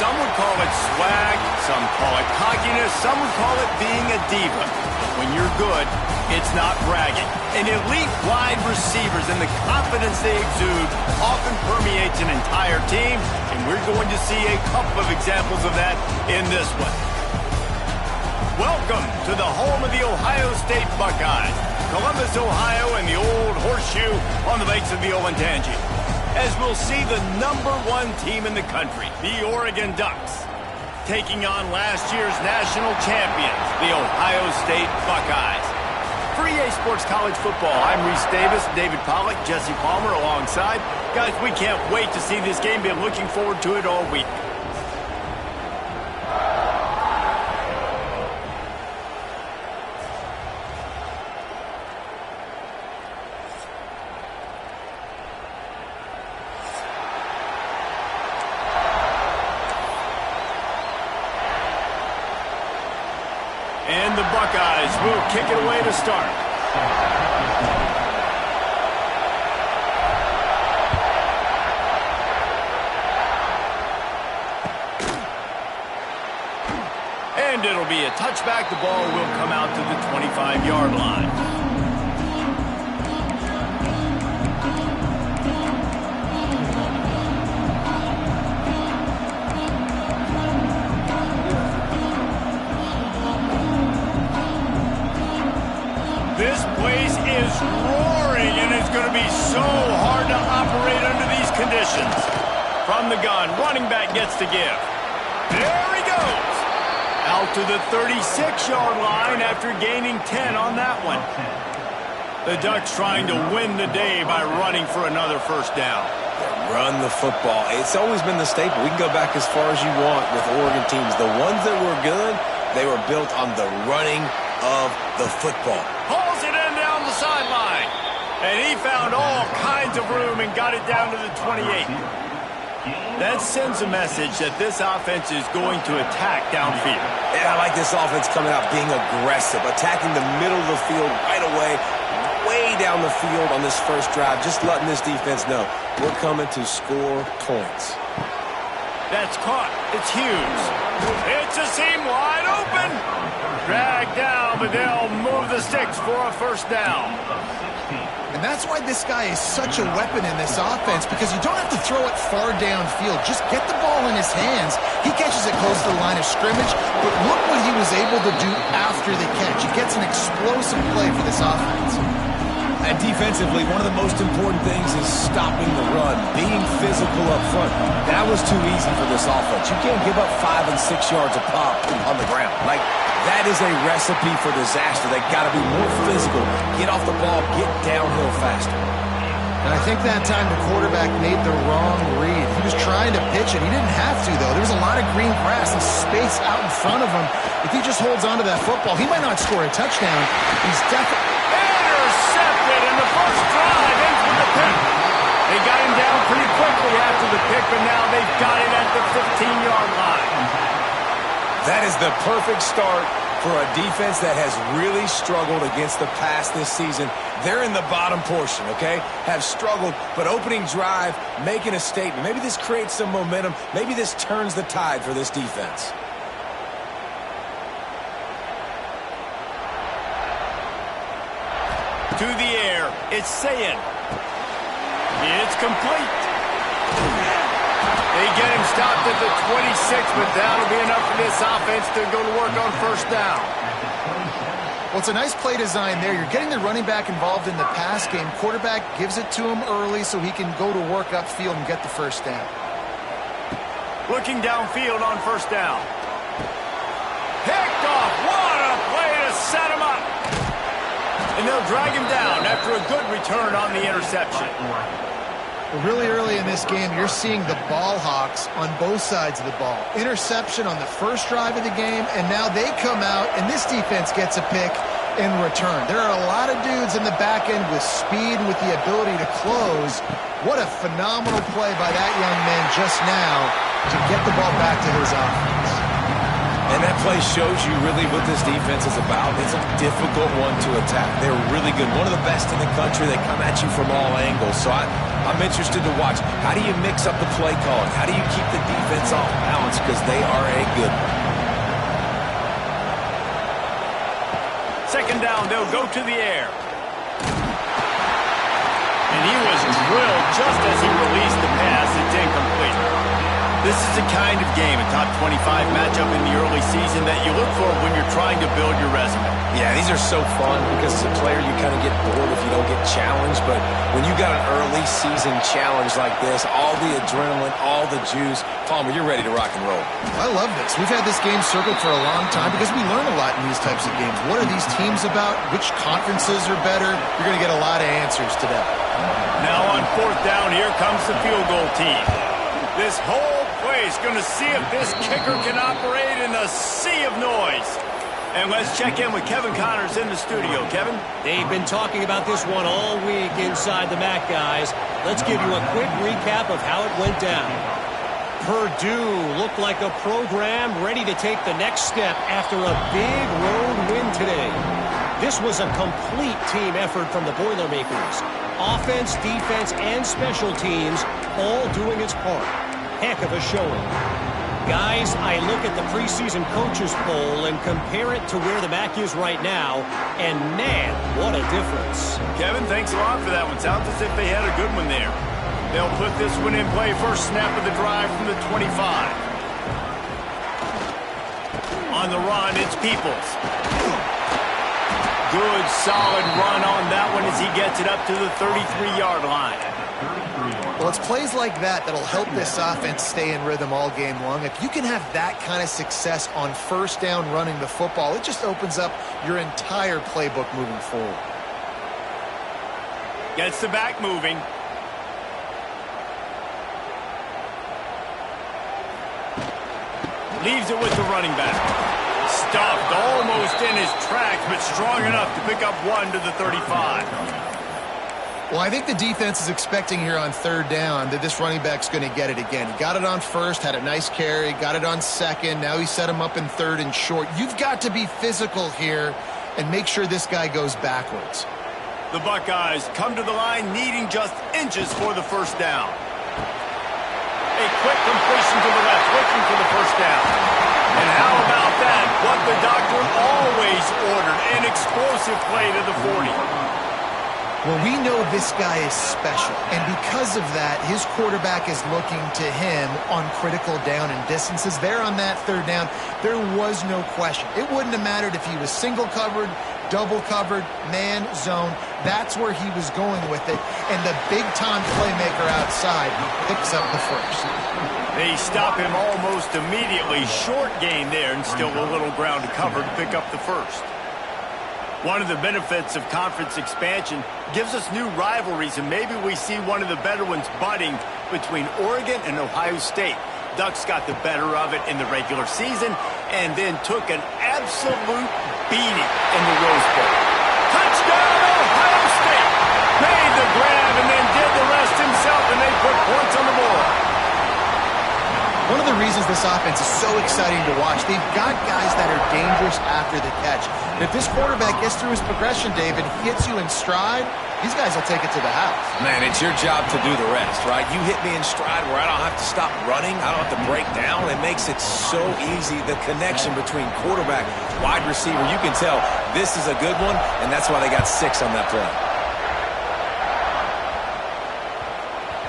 Some would call it swag, some call it cockiness, some would call it being a diva. But when you're good, it's not bragging. And elite wide receivers and the confidence they exude often permeates an entire team, and we're going to see a couple of examples of that in this one. Welcome to the home of the Ohio State Buckeyes, Columbus, Ohio, and the old horseshoe on the banks of the Olentangy, as we'll see the #1 team in the country, the Oregon Ducks, taking on last year's national champions, the Ohio State Buckeyes. For EA Sports College Football, I'm Reese Davis, David Pollack, Jesse Palmer alongside. Guys, we can't wait to see this game. Been looking forward to it all week. And the Buckeyes will kick it away to start. And it'll be a touchback. The ball will come out to the 25-yard line. This place is roaring, and it's going to be so hard to operate under these conditions. From the gun, running back gets to give. There he goes. Out to the 36-yard line after gaining 10 on that one. The Ducks trying to win the day by running for another first down. Run the football. It's always been the staple. We can go back as far as you want with Oregon teams. The ones that were good, they were built on the running of the football. Hauls it in down the sideline. And he found all kinds of room and got it down to the 28. That sends a message that this offense is going to attack downfield. Yeah, I like this offense coming out being aggressive, attacking the middle of the field right away, way down the field on this first drive, just letting this defense know we're coming to score points. That's caught. It's Hughes. It's a seam wide open. Dragged down, but they'll move the sticks for a first down. And that's why this guy is such a weapon in this offense, because you don't have to throw it far downfield. Just get the ball in his hands. He catches it close to the line of scrimmage, but look what he was able to do after the catch. He gets an explosive play for this offense. And defensively, one of the most important things is stopping the run, being physical up front. That was too easy for this offense. You can't give up 5 and 6 yards a pop on the ground. Like, that is a recipe for disaster. They got to be more physical, get off the ball, get downhill faster. And I think that time the quarterback made the wrong read. He was trying to pitch it. He didn't have to, though. There was a lot of green grass and space out in front of him. If he just holds on to that football, he might not score a touchdown. He's definitely intercepted, and the first drive ends with a pick. They got him down pretty quickly after the pick, but now they've got it at the 15-yard line. That is the perfect start for a defense that has really struggled against the pass this season. They're in the bottom portion, okay? Have struggled, but opening drive, making a statement. Maybe this creates some momentum. Maybe this turns the tide for this defense. To the air, it's Sayin. It's complete. They get him stopped at the 26, but that'll be enough for this offense to go to work on first down. Well, it's a nice play design there. You're getting the running back involved in the pass game. Quarterback gives it to him early so he can go to work upfield and get the first down. Looking downfield on first down. Picked off. What a play to set him up. And they'll drag him down after a good return on the interception. Really early in this game, you're seeing the ball hawks on both sides of the ball. Interception on the first drive of the game, and now they come out, and this defense gets a pick in return. There are a lot of dudes in the back end with speed and with the ability to close. What a phenomenal play by that young man just now to get the ball back to his offense. And that play shows you really what this defense is about. It's a difficult one to attack. They're really good. One of the best in the country. They come at you from all angles. So I'm interested to watch. How do you mix up the play calling? How do you keep the defense off balance? Because they are a good one. Second down, they'll go to the air. And he was drilled just as he released the pass. It's incomplete. This is the kind of game, a top 25 matchup in the early season that you look for when you're trying to build your resume. Yeah, these are so fun because as a player you kind of get bored if you don't get challenged. But when you got an early season challenge like this, all the adrenaline, all the juice, Palmer, you're ready to rock and roll. I love this. We've had this game circled for a long time because we learn a lot in these types of games. What are these teams about? Which conferences are better? You're going to get a lot of answers today. Now on fourth down, here comes the field goal team. This whole play is going to see if this kicker can operate in a sea of noise. And let's check in with Kevin Connors in the studio. Kevin? They've been talking about this one all week inside the MAC, guys. Let's give you a quick recap of how it went down. Purdue looked like a program ready to take the next step after a big road win today. This was a complete team effort from the Boilermakers. Offense, defense, and special teams all doing its part. Heck of a showing. Guys, I look at the preseason coaches poll and compare it to where the MAC is right now, and man, what a difference. Kevin, thanks a lot for that one. Sounds as if they had a good one there. They'll put this one in play. First snap of the drive from the 25. On the run, it's Peoples. Good, solid run on that one as he gets it up to the 33-yard line. Well, it's plays like that that'll help this offense stay in rhythm all game long. If you can have that kind of success on first down running the football, it just opens up your entire playbook moving forward. Gets the back moving. Leaves it with the running back. Stuffed almost in his tracks, but strong enough to pick up one to the 35. Well, I think the defense is expecting here on third down that this running back's going to get it again. He got it on first, had a nice carry, got it on second. Now he set him up in third and short. You've got to be physical here and make sure this guy goes backwards. The Buckeyes come to the line needing just inches for the first down. A quick completion to the left, looking for the first down. And how about that? What the doctor always ordered, an explosive play to the 40. Well, we know this guy is special, and because of that, his quarterback is looking to him on critical down and distances. There on that third down, there was no question. It wouldn't have mattered if he was single covered, double covered, man, zone. That's where he was going with it, and the big-time playmaker outside picks up the first. They stop him almost immediately. Short gain there, and still a little ground to cover to pick up the first. One of the benefits of conference expansion gives us new rivalries, and maybe we see one of the better ones budding between Oregon and Ohio State. Ducks got the better of it in the regular season and then took an absolute beating in the Rose Bowl. Touchdown, Ohio State! Made the grab and then did the rest himself, and they put points on the board. One of the reasons this offense is so exciting to watch, they've got guys that are dangerous after the catch. And if this quarterback gets through his progression, David, hits you in stride, these guys will take it to the house. Man, it's your job to do the rest, right? You hit me in stride where I don't have to stop running. I don't have to break down. It makes it so easy, the connection between quarterback, wide receiver. You can tell this is a good one, and that's why they got 6 on that play.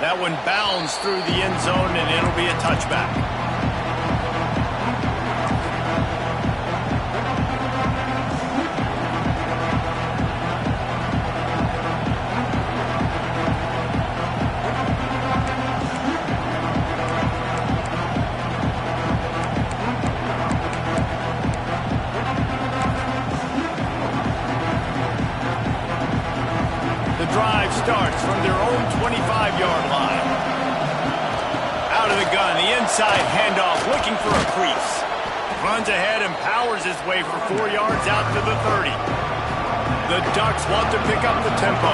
That one bounds through the end zone, and it'll be a touchback. The drive starts from their own 25-yard line. Out of the gun, the inside handoff, looking for a crease. Runs ahead and powers his way for 4 yards out to the 30. The Ducks want to pick up the tempo.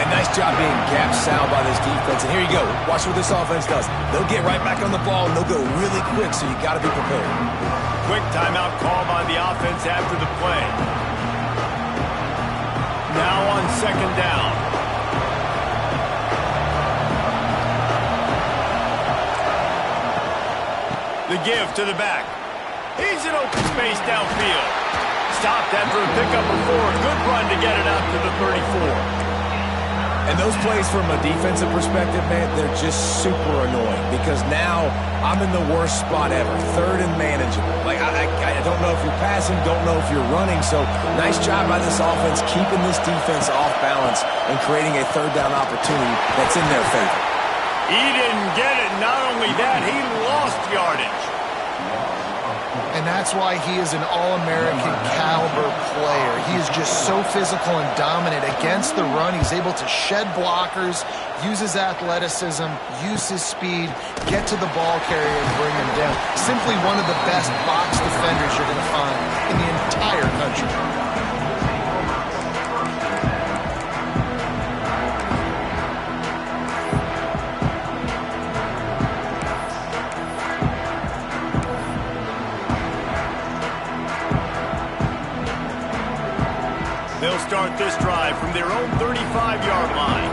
And nice job being gap sound by this defense. And here you go. Watch what this offense does. They'll get right back on the ball, and they'll go really quick, so you got to be prepared. quick timeout call by the offense after the play. Now on second down. The give to the back. He's in open space downfield. Stopped after a pickup of 4. Good run to get it out to the 34. And those plays from a defensive perspective, man, they're just super annoying because now I'm in the worst spot ever, third and manageable. Like, I don't know if you're passing, don't know if you're running. So nice job by this offense keeping this defense off balance and creating a third down opportunity that's in their favor. He didn't get it. Not only that, he lost yardage. And that's why he is an All-American caliber player. He is just so physical and dominant against the run. He's able to shed blockers, use his athleticism, use his speed, get to the ball carrier and bring him down. Simply one of the best box defenders you're going to find in the entire country. They'll start this drive from their own 35-yard line.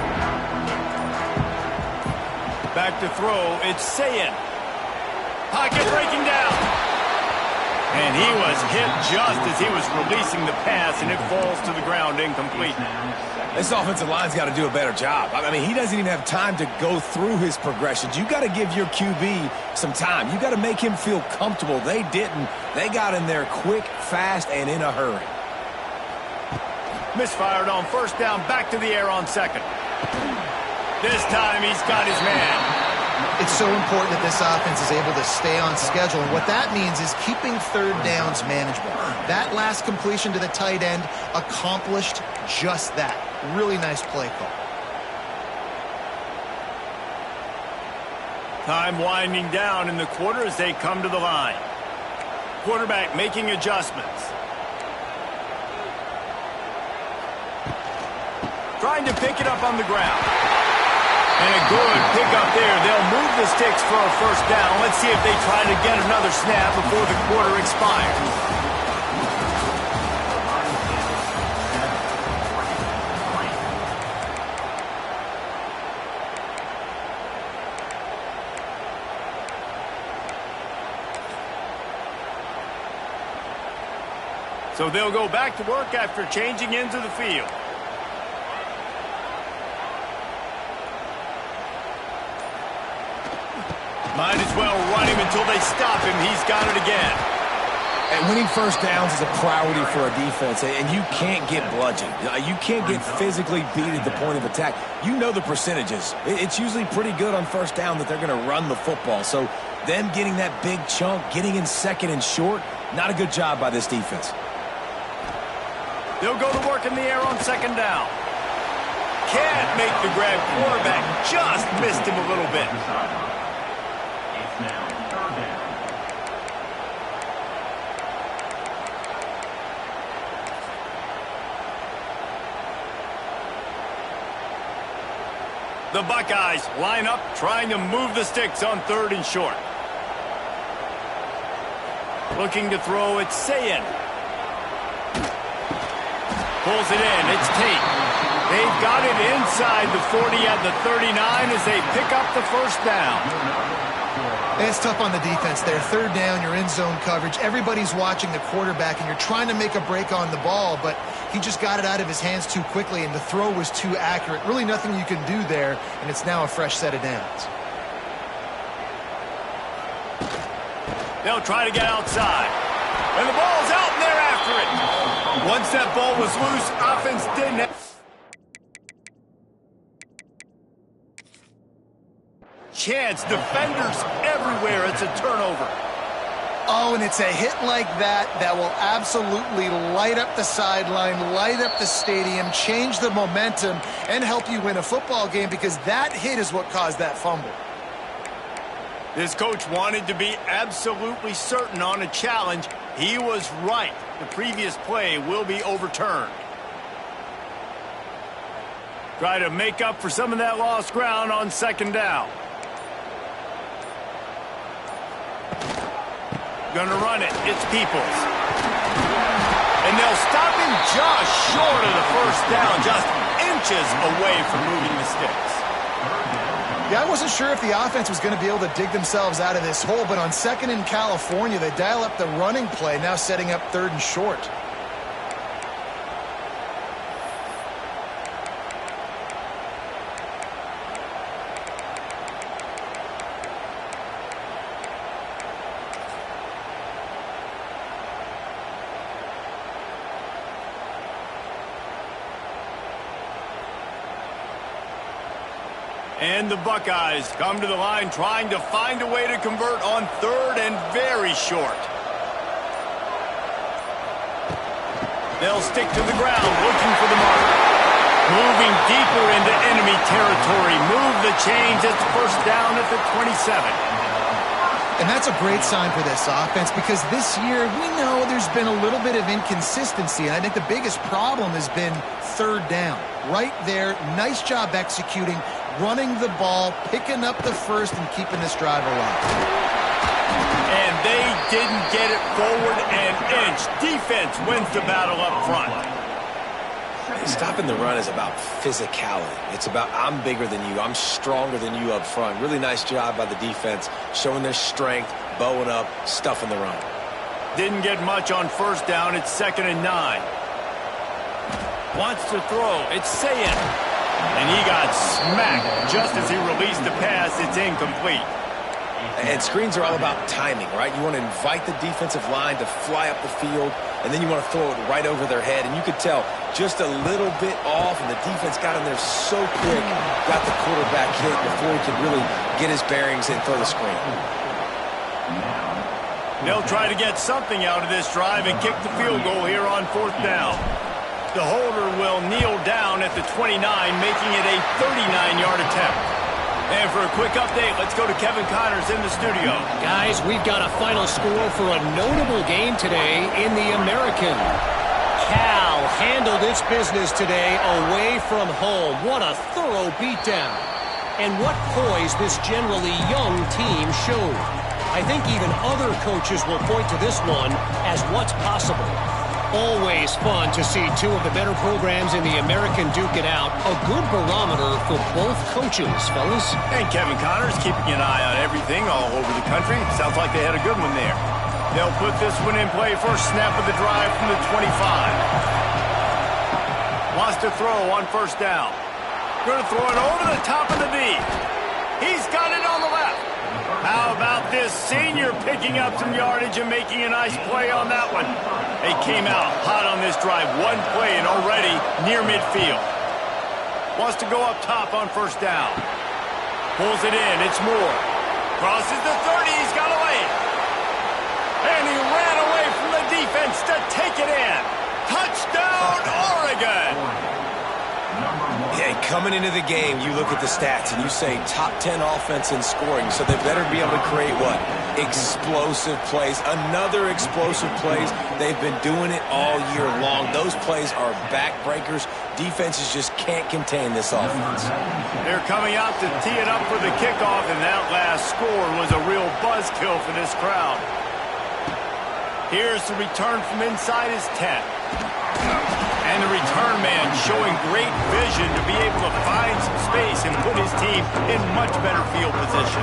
Back to throw, it's Sayin. Pocket breaking down. And he was hit just as he was releasing the pass, and it falls to the ground incomplete. This offensive line's got to do a better job. I mean, he doesn't even have time to go through his progressions. You got to give your QB some time. You got to make him feel comfortable. They didn't. They got in there quick, fast, and in a hurry. Misfired on first down, back to the air on second. This time he's got his man. It's so important that this offense is able to stay on schedule. And what that means is keeping third downs manageable. That last completion to the tight end accomplished just that. Really nice play call. Time winding down in the quarter as they come to the line. Quarterback making adjustments. Trying to pick it up on the ground. And a good pickup there. They'll move the sticks for a first down. Let's see if they try to get another snap before the quarter expires. So they'll go back to work after changing into the field. Might as well run him until they stop him. He's got it again. And winning first downs is a priority for a defense, and you can't get bludgeoned. You can't get physically beat at the point of attack. You know the percentages. It's usually pretty good on first down that they're going to run the football. So them getting that big chunk, getting in second and short, not a good job by this defense. They'll go to work in the air on second down. Can't make the grab. Quarterback just missed him a little bit. The Buckeyes line up, trying to move the sticks on third and short. Looking to throw, it's Sayin. Pulls it in, it's Tate. They've got it inside the 40 at the 39 as they pick up the first down. It's tough on the defense there. Third down, you're in zone coverage. Everybody's watching the quarterback, and you're trying to make a break on the ball, but he just got it out of his hands too quickly, and the throw was too accurate. Really nothing you can do there, and it's now a fresh set of downs. They'll try to get outside. And the ball's out, and they're after it. Once that ball was loose, offense didn't have... chance. Defenders everywhere. It's a turnover. Oh, and it's a hit like that that will absolutely light up the sideline, light up the stadium, change the momentum, and help you win a football game, because that hit is what caused that fumble. This coach wanted to be absolutely certain on a challenge. He was right. The previous play will be overturned. Try to make up for some of that lost ground on second down. Gonna run it. It's Peoples. And they'll stop him just short of the first down, just inches away from moving the sticks. Yeah, I wasn't sure if the offense was going to be able to dig themselves out of this hole, but on 2nd in California, they dial up the running play, now setting up 3rd and short. And the Buckeyes come to the line trying to find a way to convert on 3rd and very short. They'll stick to the ground looking for the mark. Moving deeper into enemy territory. Move the chains. It's first down at the 27. And that's a great sign for this offense because this year we know there's been a little bit of inconsistency. And I think the biggest problem has been 3rd down. Right there, nice job executing, running the ball, picking up the first, and keeping this drive alive. And they didn't get it forward an inch. Defense wins the battle up front. Stopping the run is about physicality. It's about I'm bigger than you. I'm stronger than you up front. Really nice job by the defense, showing their strength, bowing up, stuffing the run. Didn't get much on first down. It's 2nd and 9. Wants to throw. It's Sayin. And he got smacked just as he released the pass. It's incomplete. And screens are all about timing, right? You want to invite the defensive line to fly up the field, and then you want to throw it right over their head. And you could tell just a little bit off, and the defense got in there so quick, got the quarterback hit before he could really get his bearings and throw the screen. They'll try to get something out of this drive and kick the field goal here on 4th down. The holder will kneel down at the 29, making it a 39-yard attempt. And for a quick update, let's go to Kevin Connors in the studio. Guys, we've got a final score for a notable game today in the American. Cal handled its business today away from home. What a thorough beatdown. And what poise this generally young team showed. I think even other coaches will point to this one as what's possible. Always fun to see two of the better programs in the American duke it out. A good barometer for both coaches, fellas. And Kevin Connors keeping an eye on everything all over the country. Sounds like they had a good one there. They'll put this one in play. First snap of the drive from the 25. Wants to throw on first down. Going to throw it over the top of the D. He's got it on the left. How about this senior picking up some yardage and making a nice play on that one? They came out hot on this drive. One play and already near midfield. Wants to go up top on first down. Pulls it in. It's Moore. Crosses the 30. He's got away. And he ran away from the defense to take it in. Touchdown, Oregon! Yeah, coming into the game, you look at the stats and you say top 10 offense in scoring, so they better be able to create what? Explosive plays. Another explosive plays. They've been doing it all year long. Those plays are backbreakers. Defenses just can't contain this offense. They're coming out to tee it up for the kickoff, and that last score was a real buzzkill for this crowd. Here's the return from inside his 10. And the return man showing great vision to be able to find some space and put his team in much better field position.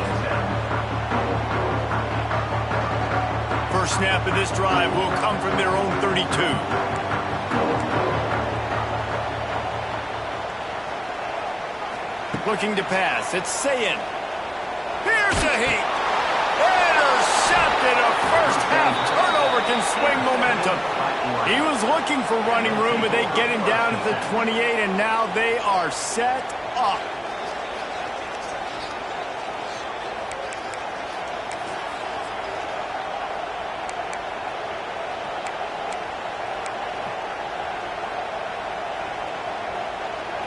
First snap of this drive will come from their own 32. Looking to pass. It's Sayin. Here's a heat. Intercepted. A first half turnover can swing momentum. He was looking for running room, but they get him down at the 28, and now they are set up.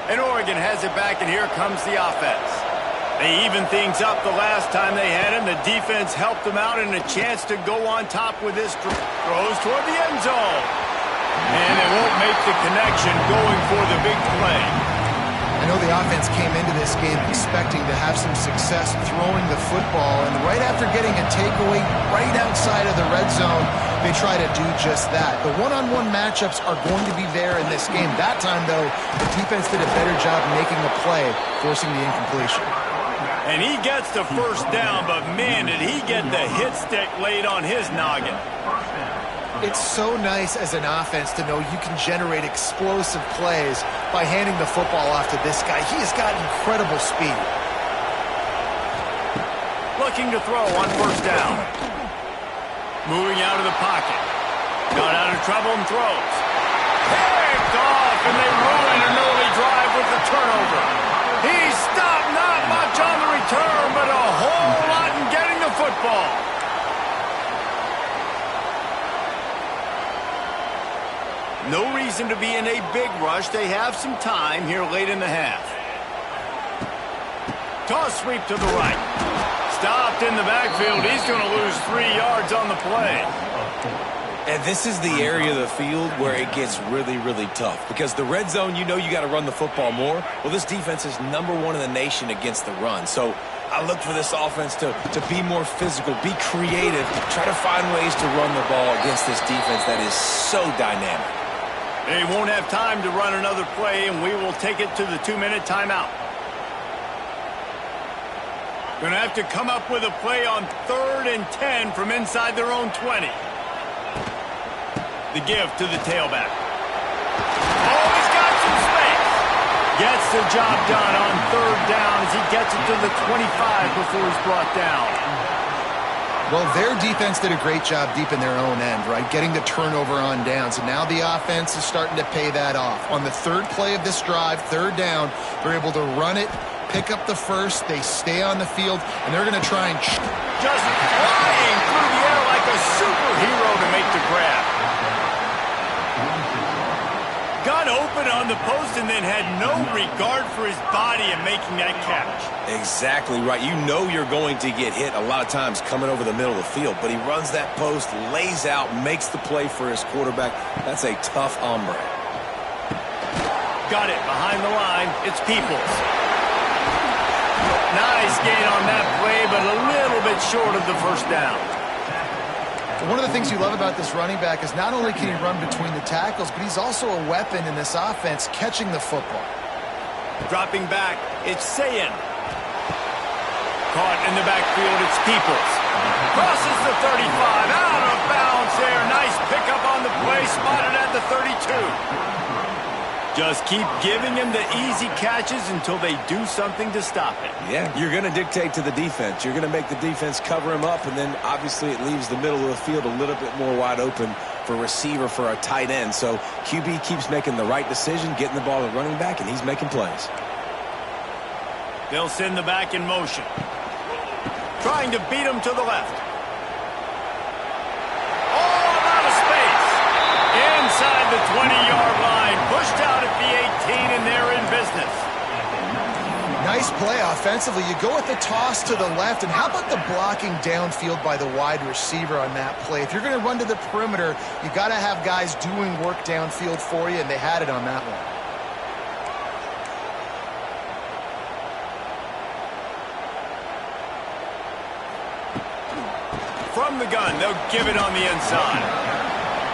And Oregon has it back, and here comes the offense. They even things up the last time they had him. The defense helped them out, and a chance to go on top with this throws toward the end zone. And they won't make the connection going for the big play. And know the offense came into this game expecting to have some success throwing the football, and right after getting a takeaway right outside of the red zone, they try to do just that. The one-on-one matchups are going to be there in this game. That time, though, the defense did a better job making a play, forcing the incompletion. And he gets the first down, but man, did he get the hit stick laid on his noggin. It's so nice as an offense to know you can generate explosive plays by handing the football off to this guy. He has got incredible speed. Looking to throw on first down. Moving out of the pocket. Got out of trouble and throws. Picked off, and they ruin an early drive with the turnover. He stopped, not much on the return, but a whole lot in getting the football. No reason to be in a big rush. They have some time here late in the half. Toss sweep to the right. Stopped in the backfield. He's going to lose 3 yards on the play. And this is the area of the field where it gets really, really tough. Because the red zone, you know you got to run the football more. Well, this defense is #1 in the nation against the run. So I look for this offense to be more physical, be creative, try to find ways to run the ball against this defense that is so dynamic. They won't have time to run another play, and we will take it to the 2-minute timeout. Going to have to come up with a play on 3rd and 10 from inside their own 20. The give to the tailback. Oh, he's got some space. Gets the job done on 3rd down as he gets it to the 25 before he's brought down. Well, their defense did a great job deep in their own end, right? Getting the turnover on downs. And now the offense is starting to pay that off. On the 3rd play of this drive, 3rd down, they're able to run it, pick up the first, they stay on the field, and they're going to try and... Just flying through the air like a superhero to make the grab. Got open on the post and then had no regard for his body in making that catch. Exactly right. You know you're going to get hit a lot of times coming over the middle of the field, but he runs that post, lays out, makes the play for his quarterback. That's a tough hombre. Got it behind the line. It's Peoples. Nice gain on that play, but a little bit short of the first down. One of the things you love about this running back is not only can he run between the tackles, but he's also a weapon in this offense catching the football. Dropping back, it's Sayin. Caught in the backfield, it's Peoples. Crosses the 35, out of bounds there. Nice pickup on the play, spotted at the 32. Just keep giving him the easy catches until they do something to stop it. Yeah, you're going to dictate to the defense. You're going to make the defense cover him up, and then obviously it leaves the middle of the field a little bit more wide open for receiver, for a tight end. So QB keeps making the right decision, getting the ball to running back, and he's making plays. They'll send the back in motion. Trying to beat him to the left. Oh, out of space. Inside the 20-yard line. Pushed out at the 18, and they're in business. Nice play offensively. You go with the toss to the left, and how about the blocking downfield by the wide receiver on that play? If you're going to run to the perimeter, you got to have guys doing work downfield for you, and they had it on that one. From the gun, they'll give it on the inside.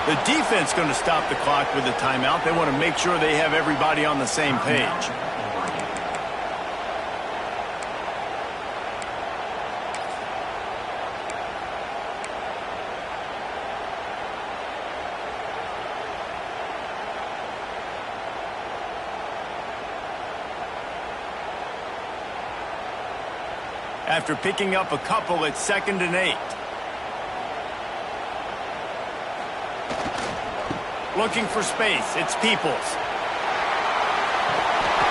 The defense going to stop the clock with a timeout. They want to make sure they have everybody on the same page. After picking up a couple, it's 2nd and 8. Looking for space. It's Peoples.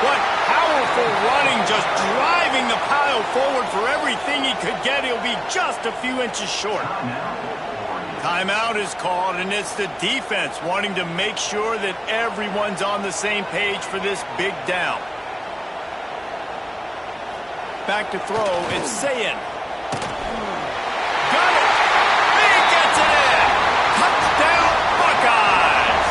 What powerful running, just driving the pile forward for everything he could get. He'll be just a few inches short. Timeout is called, and it's the defense wanting to make sure that everyone's on the same page for this big down. Back to throw. It's Sayin. Got it. He gets it in. Touchdown, Buckeyes.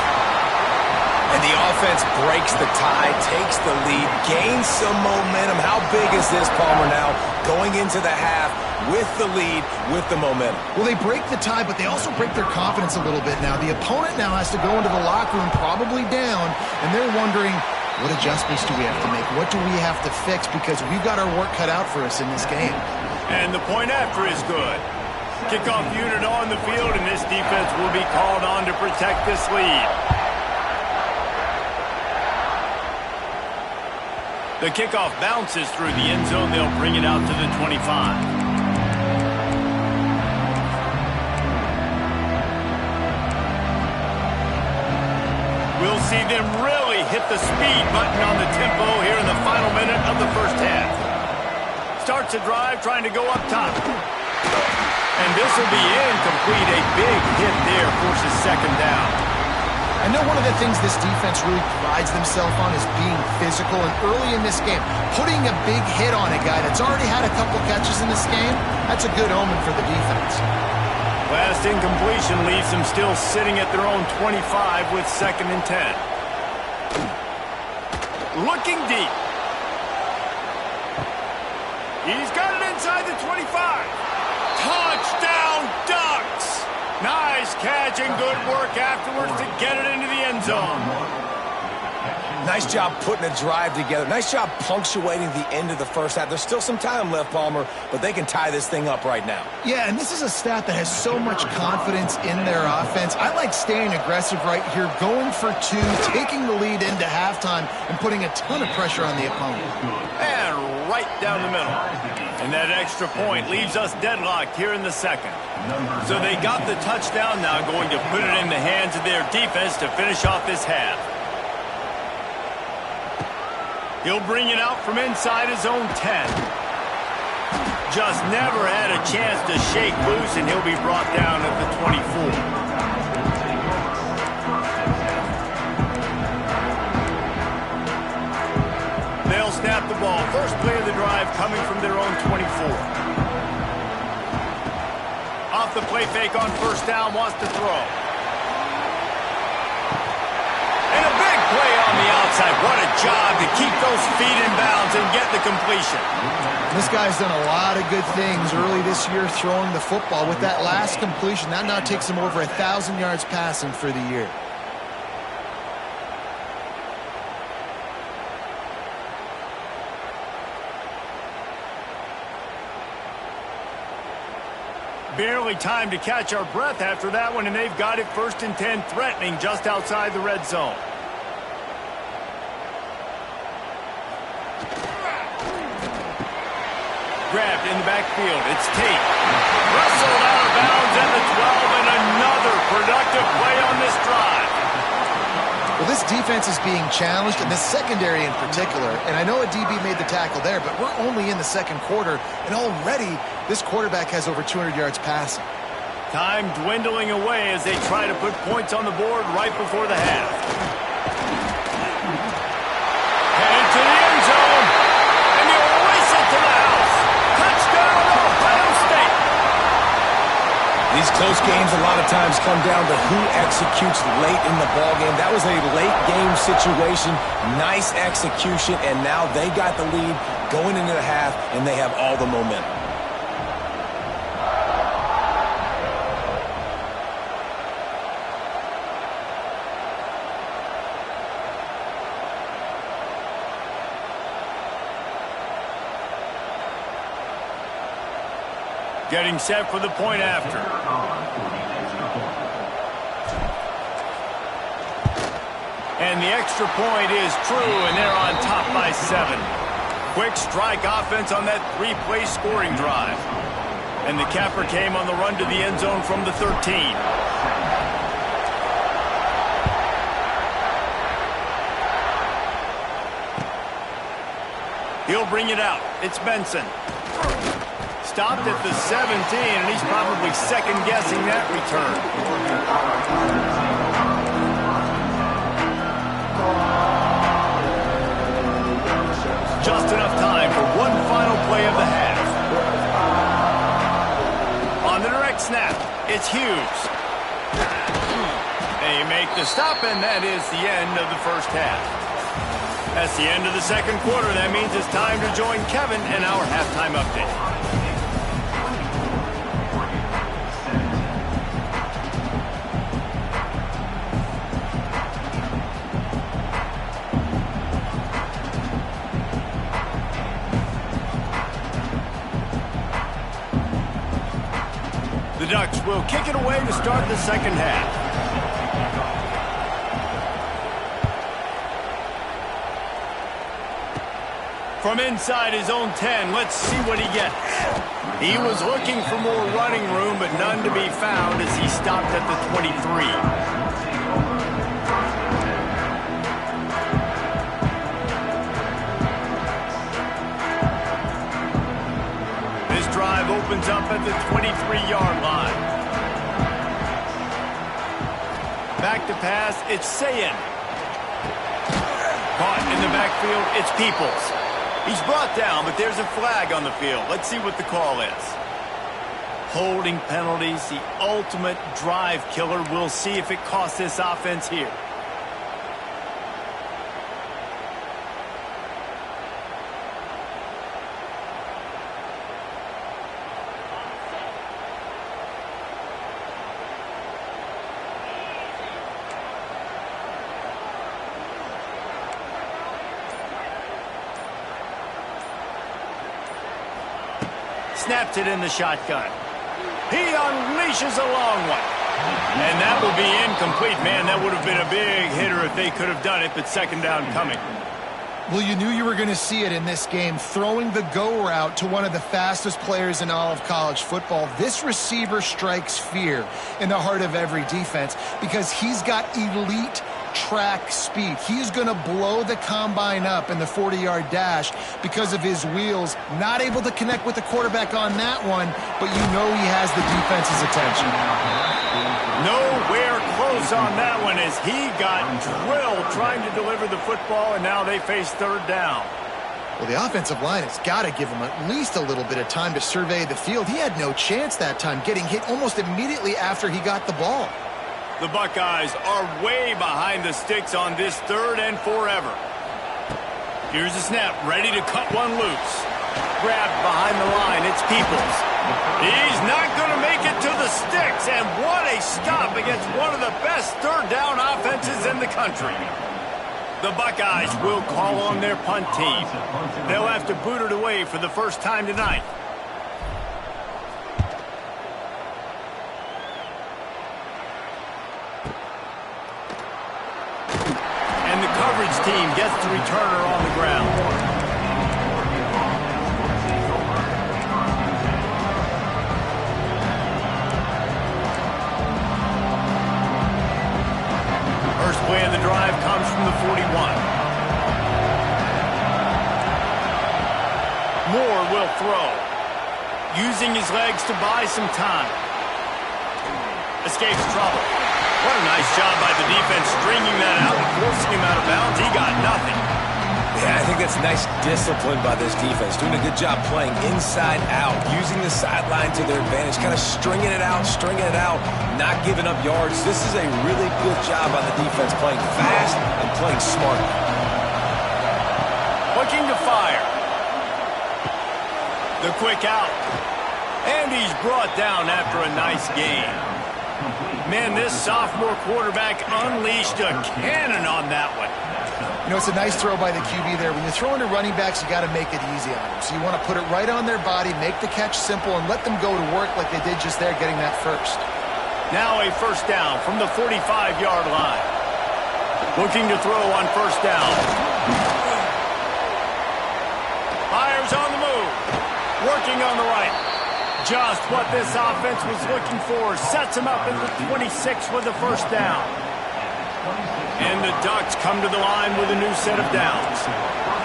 And the defense breaks the tie, takes the lead, gains some momentum. How big is this, Palmer, now going into the half with the lead, with the momentum? Well, they break the tie, but they also break their confidence a little bit now. The opponent now has to go into the locker room probably down, and they're wondering, what adjustments do we have to make? What do we have to fix? Because we've got our work cut out for us in this game. And the point after is good. Kickoff unit on the field, and this defense will be called on to protect this lead. The kickoff bounces through the end zone. They'll bring it out to the 25. We'll see them really hit the speed button on the tempo here in the final minute of the first half. Starts a drive trying to go up top. And this will be incomplete. A big hit there forces second down. I know one of the things this defense really prides themselves on is being physical, and early in this game, putting a big hit on a guy that's already had a couple catches in this game, that's a good omen for the defense. Last incompletion leaves them still sitting at their own 25 with 2nd and 10. Looking deep. He's got it inside the 25. Touchdown Ducks! Nice catch and good work afterwards to get it into the end zone. Nice job putting a drive together. Nice job punctuating the end of the first half. There's still some time left, Palmer, but they can tie this thing up right now. Yeah, and this is a staff that has so much confidence in their offense. I like staying aggressive right here, going for two, taking the lead into halftime, and putting a ton of pressure on the opponent. And right down the middle. And that extra point leaves us deadlocked here in the second. So they got the touchdown, now going to put it in the hands of their defense to finish off this half. He'll bring it out from inside his own 10. Just never had a chance to shake loose, and he'll be brought down at the 24. They'll snap the ball. First play of the drive coming from their own 24. Off the play fake on first down, wants to throw. And a big play on the outside. What a job to keep those feet in bounds and get the completion. This guy's done a lot of good things early this year throwing the football. With that last completion, that now takes him over 1,000 yards passing for the year. Barely time to catch our breath after that one, and they've got it 1st and 10, threatening just outside the red zone. Grabbed in the backfield. It's Tate. Wrestled out of bounds at the 12, and another productive play on this drive. Well, this defense is being challenged, and this secondary in particular. And I know a DB made the tackle there, but we're only in the second quarter, and already this quarterback has over 200 yards passing. Time dwindling away as they try to put points on the board right before the half. Headed to the end zone, and he'll race it to the house. Touchdown, Ohio State. These close games a lot of times come down to who executes late in the ballgame. That was a late game situation. Nice execution, and now they got the lead going into the half, and they have all the momentum. Getting set for the point after. And the extra point is true, and they're on top by 7. Quick strike offense on that 3-play scoring drive. And the capper came on the run to the end zone from the 13. He'll bring it out. It's Benson. Stopped at the 17, and he's probably second-guessing that return. Just enough time for one final play of the half. On the direct snap, it's Hughes. A they make the stop, and that is the end of the first half. That's the end of the second quarter. That means it's time to join Kevin in our halftime update. The Ducks will kick it away to start the second half. From inside his own 10, let's see what he gets. He was looking for more running room, but none to be found as he stopped at the 23. Drive opens up at the 23-yard line. Back to pass, it's Sayin. Caught in the backfield, it's Peoples. He's brought down, but there's a flag on the field. Let's see what the call is. Holding penalties, the ultimate drive killer. We'll see if it costs this offense here. Snaps it in the shotgun. He unleashes a long one. And that will be incomplete. Man, that would have been a big hitter if they could have done it, but second down coming. Well, you knew you were going to see it in this game, throwing the go route to one of the fastest players in all of college football. This receiver strikes fear in the heart of every defense because he's got elite track speed. He's going to blow the combine up in the 40-yard dash because of his wheels. Not able to connect with the quarterback on that one, but you know he has the defense's attention. Nowhere close on that one as he got drilled trying to deliver the football, and now they face third down. Well, the offensive line has got to give him at least a little bit of time to survey the field. He had no chance that time, getting hit almost immediately after he got the ball. The Buckeyes are way behind the sticks on this third and forever. Here's a snap, ready to cut one loose. Grabbed behind the line, it's Peoples. He's not going to make it to the sticks, and what a stop against one of the best third down offenses in the country. The Buckeyes will call on their punt team. They'll have to boot it away for the first time tonight. Team gets the returner on the ground. First play of the drive comes from the 41. Moore will throw, using his legs to buy some time. Escapes trouble. What a nice job by the defense stringing that out and forcing him out of bounds. He got nothing. Yeah, I think that's nice discipline by this defense. Doing a good job playing inside out, using the sideline to their advantage, kind of stringing it out, not giving up yards. This is a really good job by the defense, playing fast and playing smart. Looking to fire. The quick out. And he's brought down after a nice gain. Man, this sophomore quarterback unleashed a cannon on that one. You know, it's a nice throw by the QB there. When you're throwing to running backs, you got to make it easy on them. So you want to put it right on their body, make the catch simple, and let them go to work like they did just there, getting that first. Now a first down from the 45-yard line. Looking to throw on first down. Fires on the move. Working on the right. Just what this offense was looking for. Sets him up in the 26 with the first down. And the Ducks come to the line with a new set of downs.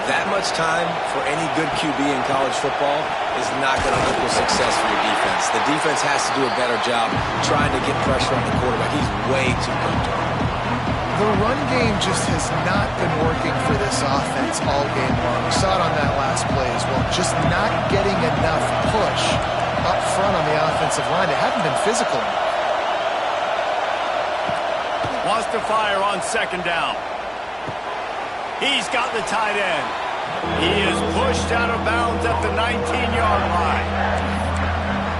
That much time for any good QB in college football is not going to equal success for your defense. The defense has to do a better job trying to get pressure on the quarterback. He's way too comfortable. The run game just has not been working for this offense all game long. We saw it on that last play as well. Just not getting enough push up front on the offensive line. They haven't been physical. Wants to fire on second down. He's got the tight end. He is pushed out of bounds at the 19-yard line.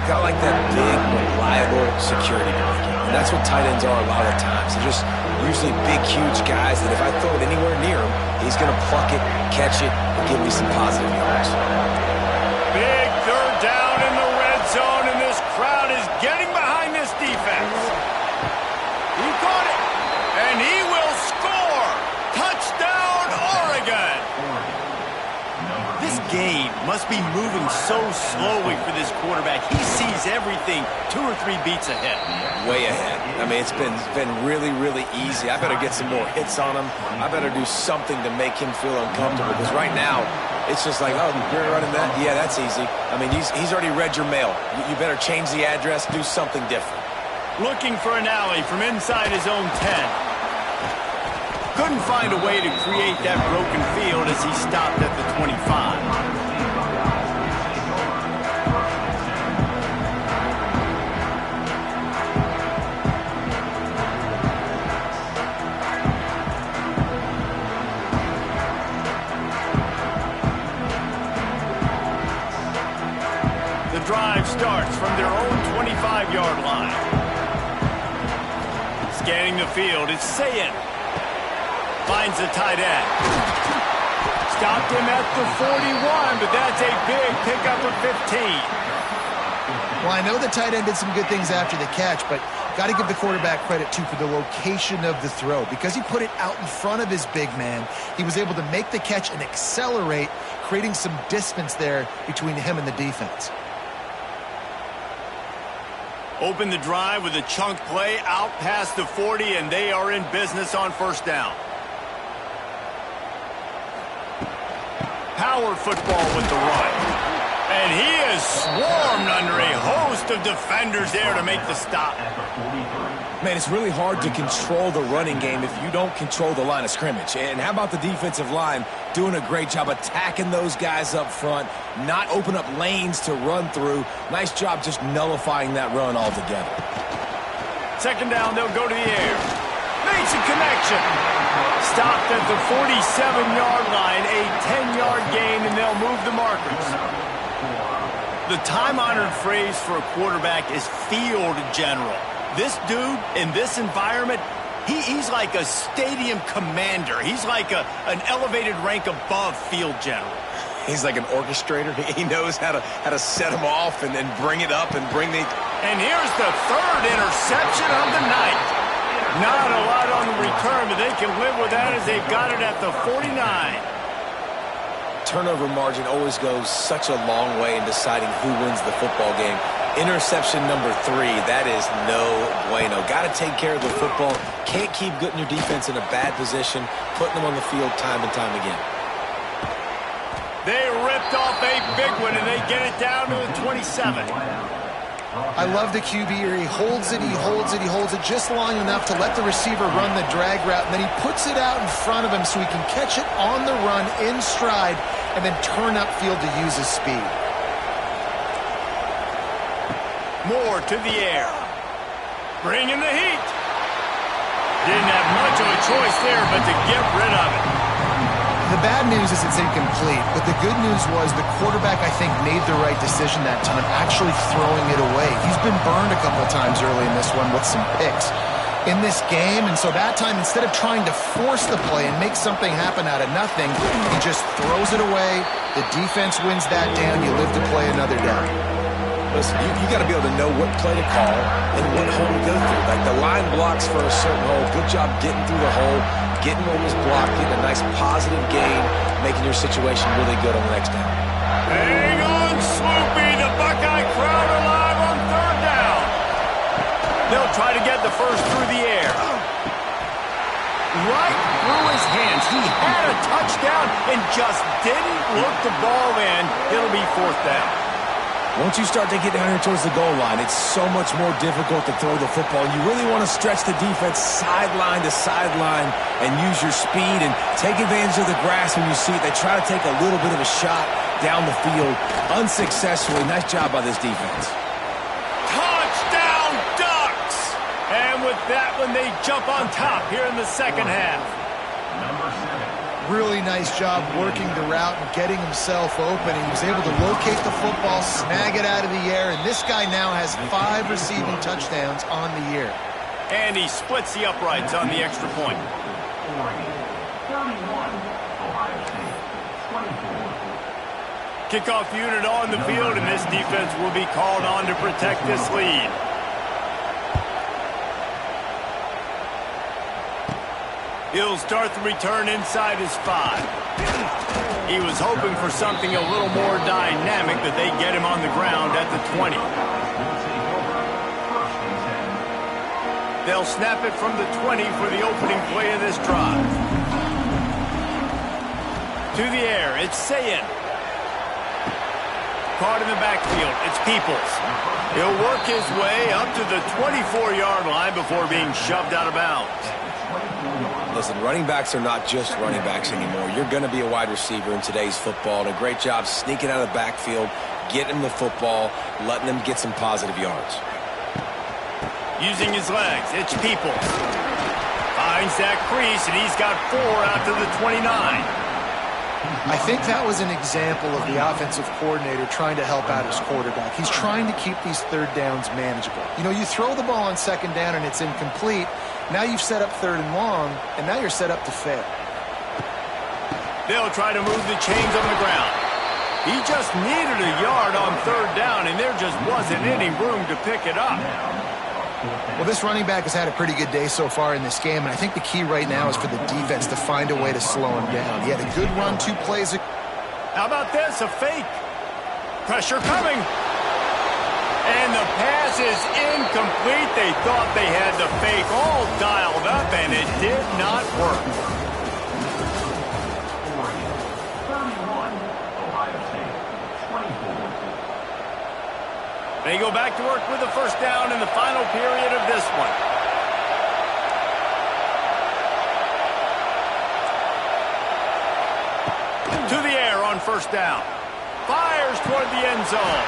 Got like that big, reliable security blanket. And that's what tight ends are a lot of the times. They're just usually big, huge guys that if I throw it anywhere near him, he's going to pluck it, catch it, and give me some positive yards. Big third down in the red zone, and this crowd is getting behind this defense. He caught it, and he will score. Touchdown, Oregon. This game must be moving so slowly for this quarterback. He sees everything 2 or 3 beats ahead. Way ahead. I mean, it's been really, really easy. I better get some more hits on him. I better do something to make him feel uncomfortable, because right now, it's just like, oh, you're running that? Yeah, that's easy. I mean, he's already read your mail. You better change the address, do something different. Looking for an alley from inside his own 10. Couldn't find a way to create that broken field as he stopped at the 25. The drive starts from their own 25-yard line. Scanning the field, it's Sayin. Finds the tight end. Stopped him at the 41, but that's a big pickup of 15. Well, I know the tight end did some good things after the catch, but got to give the quarterback credit, too, for the location of the throw. Because he put it out in front of his big man, he was able to make the catch and accelerate, creating some distance there between him and the defense. Open the drive with a chunk play out past the 40, and they are in business on first down. Power football with the run. And he is swarmed under a host of defenders there to make the stop. Man, it's really hard to control the running game if you don't control the line of scrimmage. And how about the defensive line doing a great job attacking those guys up front, not open up lanes to run through. Nice job just nullifying that run altogether. Second down, they'll go to the air. Makes a connection. Stopped at the 47-yard line, a 10-yard gain, and they'll move the markers. The time-honored phrase for a quarterback is field general. This dude, in this environment, he's like a stadium commander. He's like an elevated rank above field general. He's like an orchestrator. He knows how to set them off and then bring it up and bring the... And here's the third interception of the night. Not a lot on the return, but they can live with that as they've got it at the 49. Turnover margin always goes such a long way in deciding who wins the football game. Interception number 3, that is no bueno. Got to take care of the football. Can't keep putting your defense in a bad position, putting them on the field time and time again. They ripped off a big one, and they get it down to the 27. I love the QB here. He holds it, he holds it, he holds it just long enough to let the receiver run the drag route, and then he puts it out in front of him so he can catch it on the run in stride and then turn upfield to use his speed. Moore to the air. Bringing the heat. Didn't have much of a choice there but to get rid of it. The bad news is it's incomplete, but the good news was the quarterback, I think, made the right decision that time, actually throwing it away. He's been burned a couple of times early in this one with some picks in this game, and so that time, instead of trying to force the play and make something happen out of nothing, he just throws it away. The defense wins that down. You live to play another down. Listen, you got to be able to know what play to call and what hole to go through. Like the line blocks for a certain hole. Good job getting through the hole, getting what was blocked, getting a nice positive gain, making your situation really good on the next down. Hang on, Swoopy. The Buckeye crowd alive on third down. They'll try to get the first through the air. Right through his hands. He had a touchdown and just didn't look the ball in. It'll be fourth down. Once you start to get down here towards the goal line, it's so much more difficult to throw the football. You really want to stretch the defense sideline to sideline and use your speed and take advantage of the grass when you see it. They try to take a little bit of a shot down the field unsuccessfully. Nice job by this defense. Touchdown, Ducks! And with that when they jump on top here in the second half. Really nice job working the route and getting himself open. He was able to locate the football, snag it out of the air, and this guy now has 5 receiving touchdowns on the year. And he splits the uprights on the extra point. Kickoff unit on the field, and this defense will be called on to protect this lead. He'll start the return inside his 5. He was hoping for something a little more dynamic, that they get him on the ground at the 20. They'll snap it from the 20 for the opening play of this drive. To the air, it's Sayin. Caught in the backfield, it's Peoples. He'll work his way up to the 24-yard line before being shoved out of bounds. Listen, running backs are not just running backs anymore. You're going to be a wide receiver in today's football. And a great job sneaking out of the backfield, getting him the football, letting him get some positive yards. Using his legs, it's Peoples. Finds that crease, and he's got 4 out to the 29. I think that was an example of the offensive coordinator trying to help out his quarterback. He's trying to keep these third downs manageable. You know, you throw the ball on second down and it's incomplete. Now you've set up third and long, and now you're set up to fail. They'll try to move the chains on the ground. He just needed a yard on third down, and there just wasn't any room to pick it up. Well, this running back has had a pretty good day so far in this game, and I think the key right now is for the defense to find a way to slow him down. He had a good run 2 plays. How about this? A fake. Pressure coming. And the pass is incomplete. They thought they had the fake all dialed up, and it did not work. They go back to work with the first down in the final period of this one. To the air on first down. Fires toward the end zone.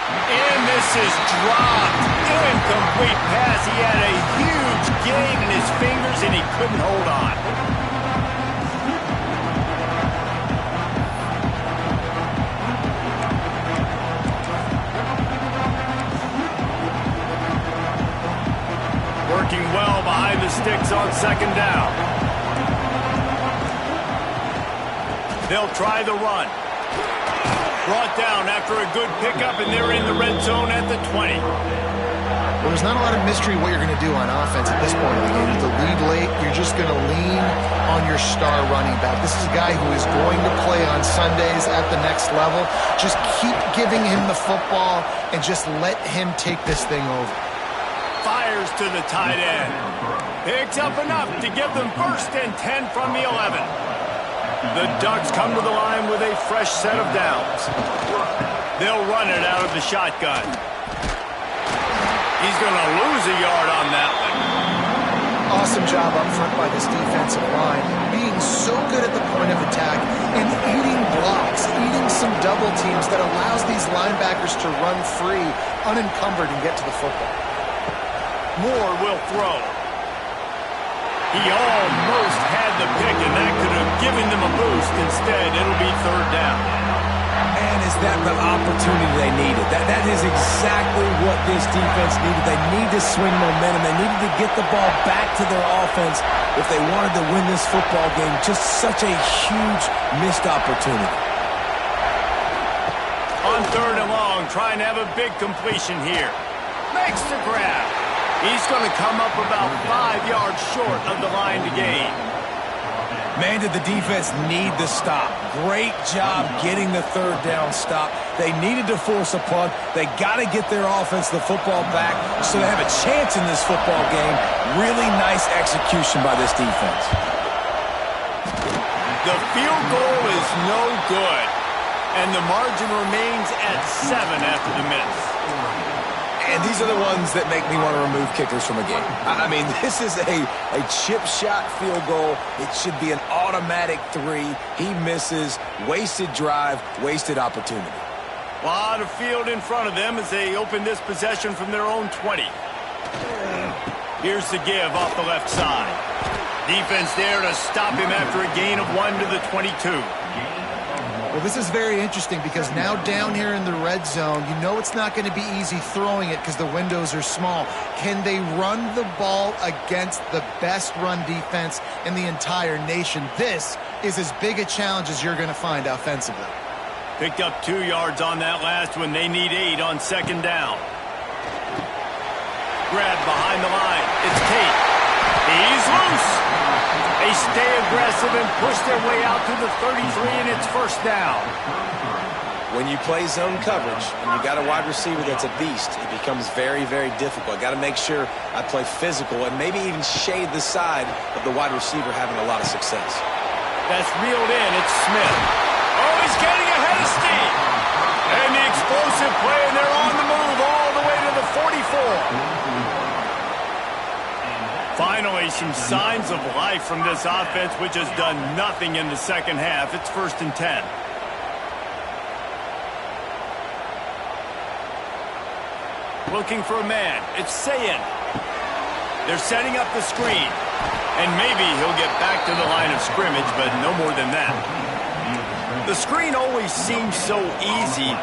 And this is dropped. Incomplete pass. He had a huge gain in his fingers, and he couldn't hold on. Working well behind the sticks on second down. They'll try the run. Brought down after a good pickup, and they're in the red zone at the 20. Well, there's not a lot of mystery what you're going to do on offense at this point in the game. With the lead late, you're just going to lean on your star running back. This is a guy who is going to play on Sundays at the next level. Just keep giving him the football and just let him take this thing over. Fires to the tight end. Picks up enough to give them 1st and 10 from the 11. The Ducks come to the line with a fresh set of downs. They'll run it out of the shotgun. He's going to lose a yard on that one. Awesome job up front by this defensive line, being so good at the point of attack and eating blocks, eating some double teams that allows these linebackers to run free, unencumbered, and get to the football. Moore will throw. He almost had the pick, and that could have given them a boost. Instead, it'll be third down. And is that the opportunity they needed? That is exactly what this defense needed. They need to swing momentum. They needed to get the ball back to their offense if they wanted to win this football game. Just such a huge missed opportunity. On third and long, trying to have a big completion here. Makes the grab. He's going to come up about 5 yards short of the line to gain. Man, did the defense need the stop. Great job getting the third down stop. They needed to force a punt. They got to get their offense the football back so they have a chance in this football game. Really nice execution by this defense. The field goal is no good, and the margin remains at 7 after the miss. And these are the ones that make me want to remove kickers from a game. I mean, this is a chip shot field goal. It should be an automatic 3. He misses. Wasted drive, wasted opportunity. A lot of field in front of them as they open this possession from their own 20. Here's the give off the left side. Defense there to stop him after a gain of 1 to the 22. Well, this is very interesting because now down here in the red zone, you know it's not going to be easy throwing it because the windows are small. Can they run the ball against the best run defense in the entire nation? This is as big a challenge as you're going to find offensively. Picked up 2 yards on that last one. They need 8 on second down. Grab behind the line. It's Tate. He's loose. They stay aggressive and push their way out to the 33, and it's first down. When you play zone coverage and you got a wide receiver that's a beast, it becomes very, very difficult. I got to make sure I play physical and maybe even shade the side of the wide receiver having a lot of success. That's reeled in. It's Smith. Oh, he's getting ahead of steam. And the explosive play, and they're on the move all the way to the 44. Finally, some signs of life from this offense, which has done nothing in the second half. It's 1st and 10. Looking for a man. It's Sayin. They're setting up the screen. And maybe he'll get back to the line of scrimmage, but no more than that. The screen always seems so easy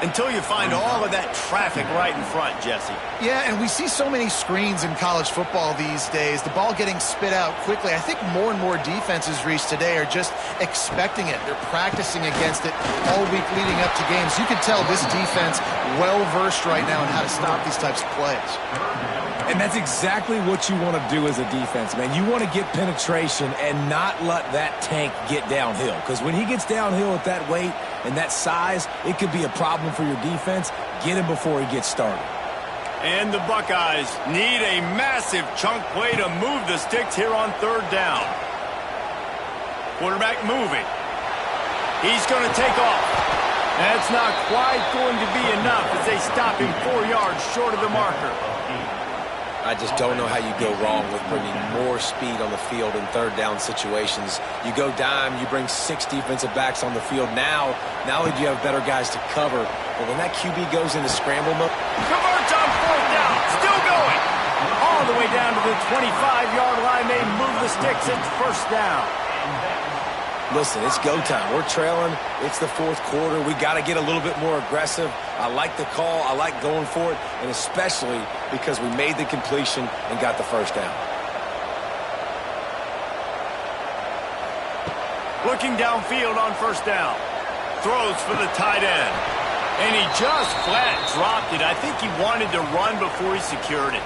until you find all of that traffic right in front, Jesse. Yeah, and we see so many screens in college football these days. The ball getting spit out quickly. I think more and more defenses reached today are just expecting it. They're practicing against it all week leading up to games. You can tell this defense well-versed right now in how to stop these types of plays. And that's exactly what you want to do as a defense, man. You want to get penetration and not let that tank get downhill. Because when he gets downhill at that weight and that size, it could be a problem for your defense. Get him before he gets started. And the Buckeyes need a massive chunk play to move the sticks here on 3rd down. Quarterback moving. He's going to take off. That's not quite going to be enough as they stop him 4 yards short of the marker. I just don't know how you go wrong with bringing more speed on the field in 3rd down situations. You go dime, you bring 6 defensive backs on the field. Now not only do you have better guys to cover, but when that QB goes into scramble mode. Converts on 4th down, still going. All the way down to the 25-yard line. They move the sticks. It's 1st down. Listen, it's go time. We're trailing. It's the 4th quarter. We got to get a little bit more aggressive. I like the call. I like going for it, and especially because we made the completion and got the 1st down. Looking downfield on 1st down. Throws for the tight end. And he just flat dropped it. I think he wanted to run before he secured it.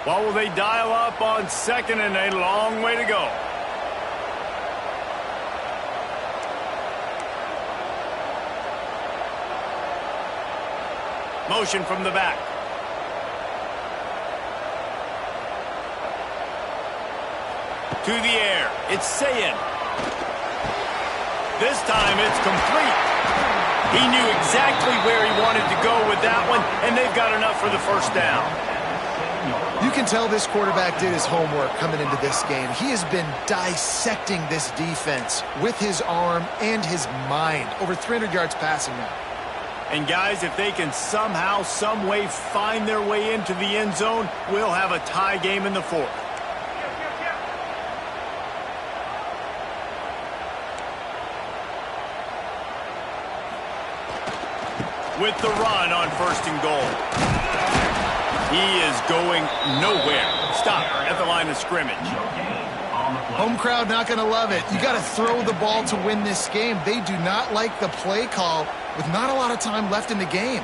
What will they dial up on 2nd and a long way to go? Motion from the back. To the air. It's Sayin. This time it's complete. He knew exactly where he wanted to go with that one, and they've got enough for the 1st down. You can tell this quarterback did his homework coming into this game. He has been dissecting this defense with his arm and his mind. Over 300 yards passing now. And guys, if they can somehow, some way find their way into the end zone, we'll have a tie game in the 4th. With the run on 1st and goal. He is going nowhere. Stop at the line of scrimmage. Home crowd not going to love it. You got to throw the ball to win this game. They do not like the play call with not a lot of time left in the game.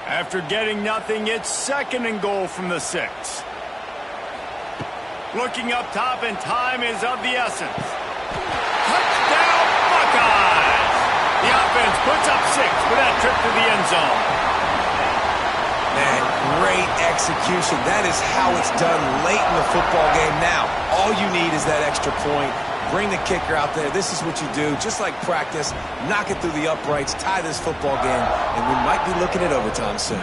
After getting nothing, it's 2nd and goal from the 6. Looking up top, and time is of the essence. Touchdown, Buckeyes! The offense puts up 6 for that trip to the end zone. Man, great execution. That is how it's done late in the football game. Now, all you need is that extra point. Bring the kicker out there. This is what you do. Just like practice, knock it through the uprights, tie this football game, and we might be looking at overtime soon.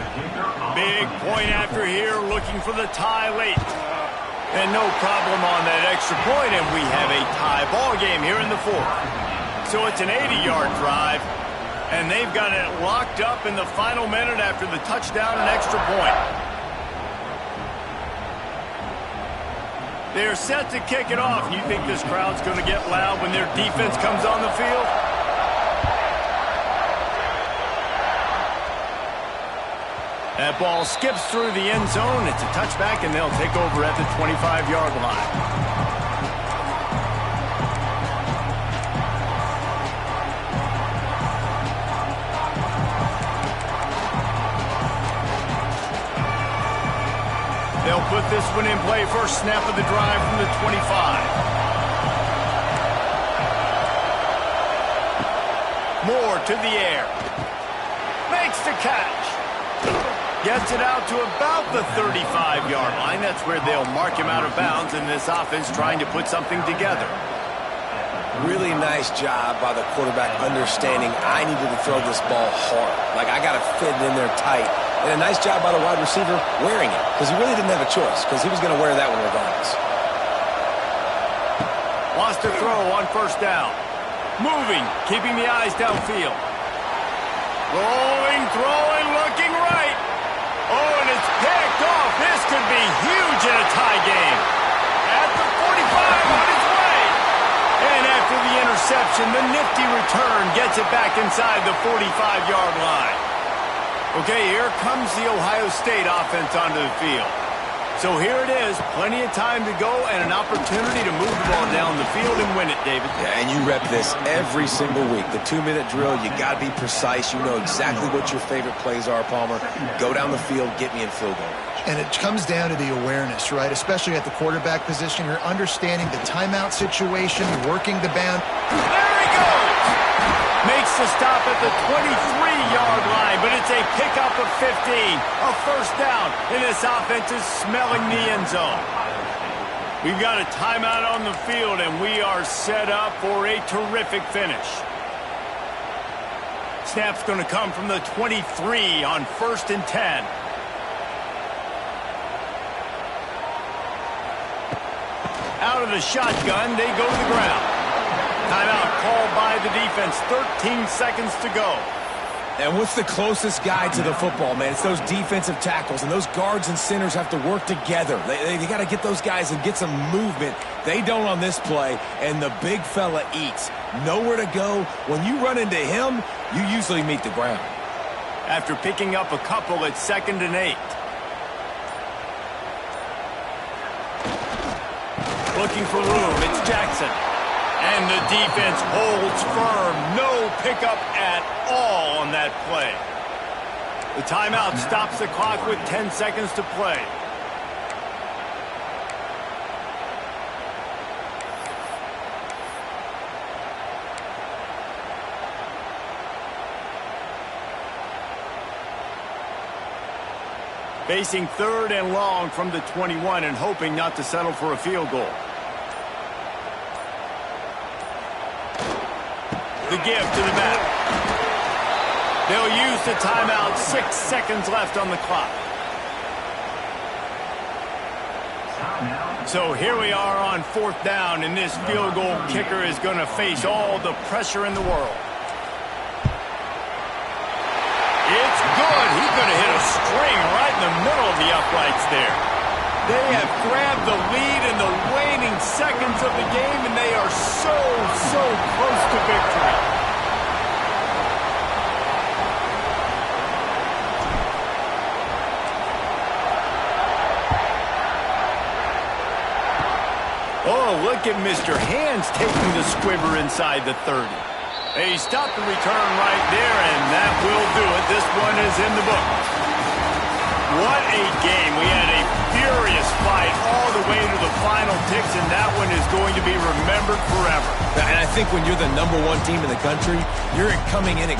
Big point after here, looking for the tie late. And no problem on that extra point, and we have a tie ball game here in the fourth. So it's an 80-yard drive, and they've got it locked up in the final minute after the touchdown and extra point. They're set to kick it off. You think this crowd's going to get loud when their defense comes on the field? That ball skips through the end zone. It's a touchback, and they'll take over at the 25-yard line. They'll put this one in play. First snap of the drive from the 25. Moore to the air. Makes the catch. Gets it out to about the 35-yard line. That's where they'll mark him out of bounds in this offense trying to put something together. Really nice job by the quarterback understanding I needed to throw this ball hard. Like, I got to fit it in there tight. And a nice job by the wide receiver wearing it, because he really didn't have a choice, because he was going to wear that one regardless. Wants to throw on first down. Moving, keeping the eyes downfield. Rolling, throwing, looking right. Oh, and it's picked off. This could be huge in a tie game. At the 45, on its way. And after the interception, the nifty return gets it back inside the 45-yard line. Okay, here comes the Ohio State offense onto the field. So here it is, plenty of time to go and an opportunity to move the ball down the field and win it, David. Yeah, and you rep this every single week. The 2-minute drill, you got to be precise. You know exactly what your favorite plays are, Palmer. Go down the field, get me in field goal range. And it comes down to the awareness, right? Especially at the quarterback position. You're understanding the timeout situation, working the bound. There he goes! Makes the stop at the 23-yard line, but it's a pickup of 15. A first down, and this offense is smelling the end zone. We've got a timeout on the field, and we are set up for a terrific finish. Snap's going to come from the 23 on 1st and 10. Out of the shotgun, they go to the ground. Timeout called by the defense. 13 seconds to go. And what's the closest guy to the football, man? It's those defensive tackles, and those guards and centers have to work together. They got to get those guys and get some movement. They don't on this play, and the big fella eats. Nowhere to go. When you run into him, you usually meet the ground. After picking up a couple, it's 2nd and 8. Looking for room. It's Jackson. And the defense holds firm. No pickup at all on that play. The timeout stops the clock with 10 seconds to play. Facing 3rd and long from the 21 and hoping not to settle for a field goal. The give to the back. They'll use the timeout. 6 seconds left on the clock. So here we are on 4th down, and this field goal kicker is going to face all the pressure in the world. It's good. He could have hit a string right in the middle of the uprights there. They have grabbed the lead in the waning seconds of the game, and they are so close to victory. Oh, look at Mr. Hands taking the squibber inside the 30. They stopped the return right there, and that will do it. This one is in the books. What a game. We had a furious fight all the way to the final ticks, and that one is going to be remembered forever. And I think when you're the #1 team in the country, you're coming in